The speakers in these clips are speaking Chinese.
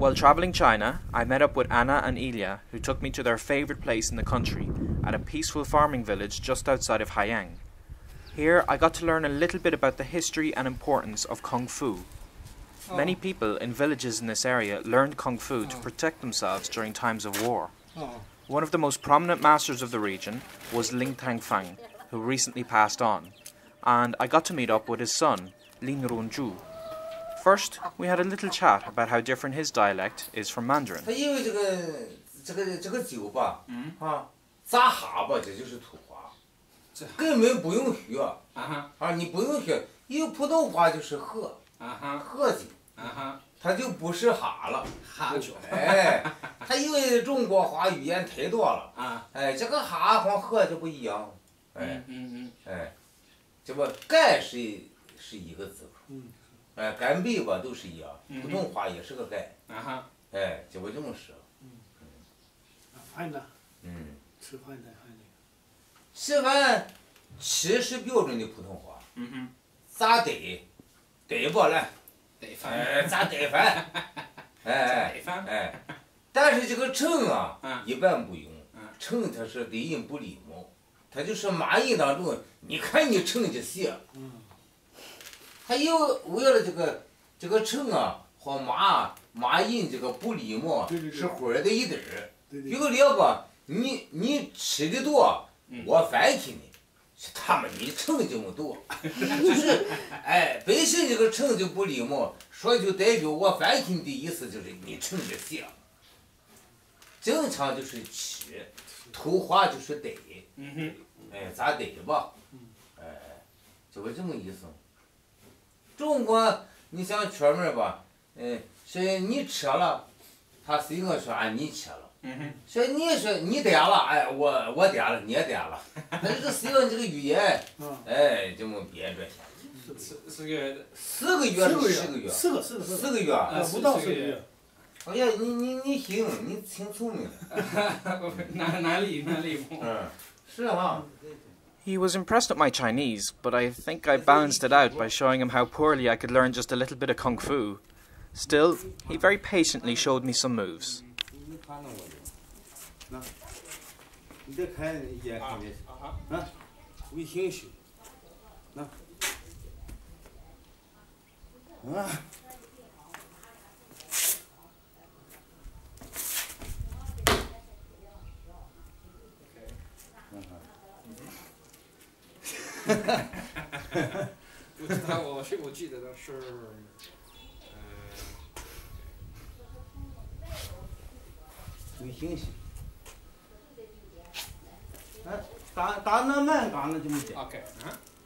While traveling China, I met up with Anna and Ilya, who took me to their favorite place in the country, at a peaceful farming village just outside of Haiyang. Here, I got to learn a little bit about the history and importance of Kung Fu. Many people in villages in this area learned Kung Fu to protect themselves during times of war. One of the most prominent masters of the region was Ling Tangfang, who recently passed on, and I got to meet up with his son, Lin Rongzhu. First, we had a little chat about how different his dialect is from Mandarin. 因为这个酒吧，扎哈吧，这就是土话，根本不用学你不用学，因为普通话就是喝酒它就不是哈了，哈酒，它因为中国话语言太多了这个哈和喝就不一样，这不盖是一个字口。干贝吧都是一样，普通话也是个盖，就不这么说。饭呢？吃饭的饭吃饭吃是标准的普通话，咋得不来？得饭。咋得饭？但是这个称一般不用，称它是对人不礼貌，它就是骂人当中，你看你称就行。还有为了这个称和骂人这个不礼貌是混在一堆儿。比如说吧，你吃的多，我反起你，他们你称这么多，就是本身这个称就不礼貌，说就代表我反起你的意思就是你称着行。正常就是吃，土话就是得，咋得吧，就会这么意思。中国，你像圈门吧，是你吃了，他随我说你吃了，说你点了，我点了，你也点了，他就是随着这个语言，这么编着下去。4个月是10个月，4个月，不到4个月。哎呀，你行，你挺聪明的。难理是哈。He was impressed at my Chinese, but I think I balanced it out by showing him how poorly I could learn just a little bit of Kung Fu. Still, he very patiently showed me some moves.我记得的是，有信息。打那慢杠的这么剪。OK，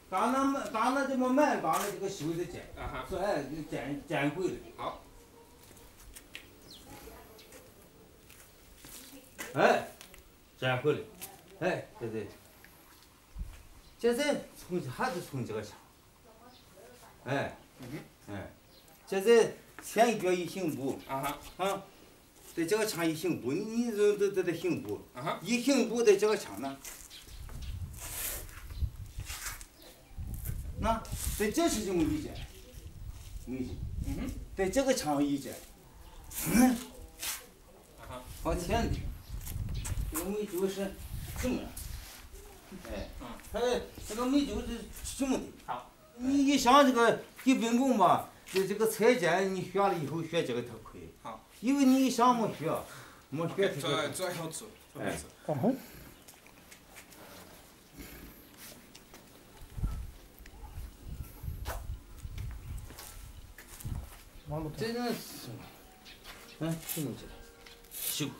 打那这么慢杠的这个袖子剪，说剪会了。好。剪会了，对。现在还是从这个腔，现在前一边一行步，在这个腔一行步，你这行步，一行步在这个腔呢，那在这是这么理解，在这个腔一剪，往前的，这个美酒是这么。它这个美酒是什么的？好，你一想这个基本功吧，这个菜剪你学了以后学这个它可以。好，因为你一想没学这个。这要做。真的是，这么着，修，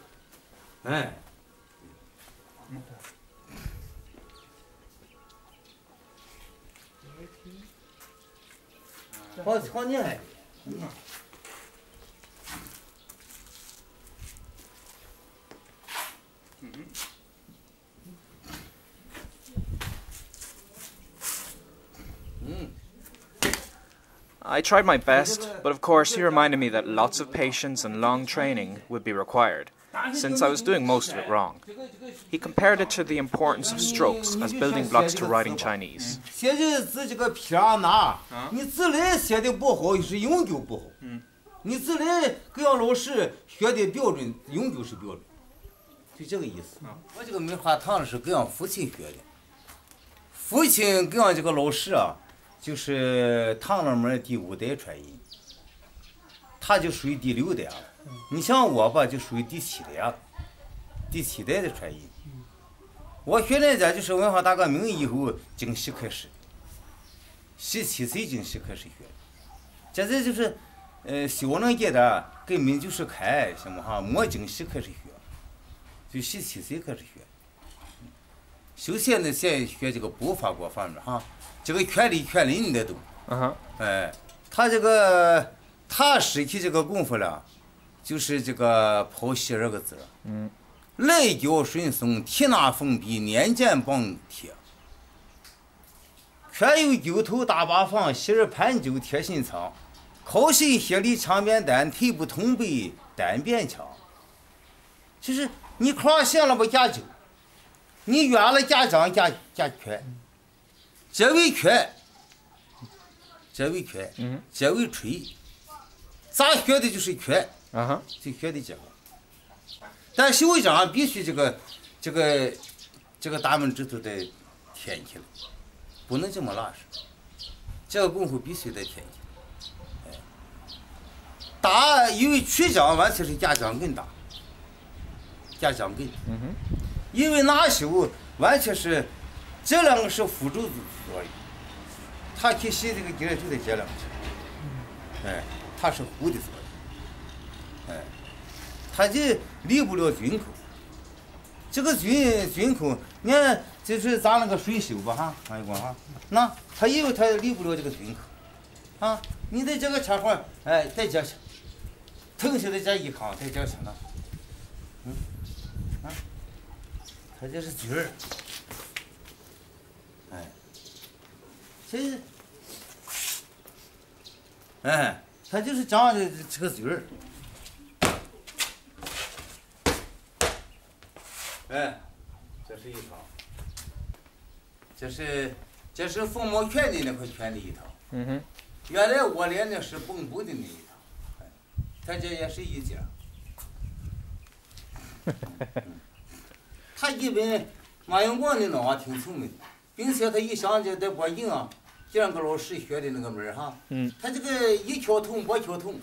好厉害。I tried my best, but of course he reminded me that lots of patience and long training would be required, since I was doing most of it wrong. He compared it to the importance of strokes as building blocks to writing Chinese. 写的字这个撇捺，你字来写的不好，是永久不好。你自然各样老师学的标准永久是标准，就这个意思。我这个梅花糖是跟俺父亲学的，父亲跟俺这个老师啊，就是堂那门第5代传人，他就属于第6代了。你像我吧，就属于第7代了，第7代的传人。我学人家就是文化大革命以后京戏开始，17岁京戏开始学，现在就是小能阶段根本就是看什么哈，没京戏开始学，就17岁开始学。首先呢，先学这个步法各方面哈，这个拳理拳理你得懂。他这个他实体这个功夫了，就是这个剖析2个字。来脚顺松，提拿封闭，捻剑棒铁。拳有九头大八方，膝儿盘九贴心肠。靠身协力强扁担，腿不同背单变强。就是你胯线了不夹脚，你远了夹掌夹拳，这为拳，这为拳，这为锤。咱学的就是拳，就学的这个。但手掌必须这个大拇指头得舔起来，不能这么拉实。这个功夫必须得舔起来。打因为曲掌完全是夹掌根打，夹掌根。因为拿手完全是这2个是辅助作用，他去洗这个劲儿就得这2个，他是护的作用，他就离不了军口。这个军口，你看就是咱那个水手吧哈，看一光哈，那他因为他离不了这个军口，啊，你在这个前方，在这去，腾起来这一扛，在这去呢，他这是军儿，这，他就是讲的这个军儿。这是一套，这是凤毛拳的那块拳的一套。原来我练的是蹦步的那一套，他这也是一节。他一般马永光的脑啊挺聪明的，并且他一上就在北京啊，这2个老师学的那个门儿哈，他这个一敲通不敲通。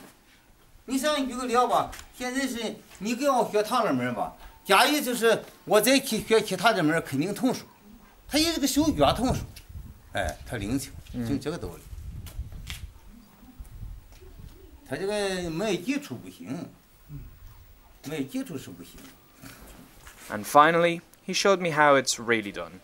你像举个例吧，现在是你给我学他那门吧。假如就是我再去学其他的门，肯定通熟。他有这个手脚通熟，他灵巧，就这个道理。他这个没基础不行，没基础是不行。And finally, he showed me how it's really done.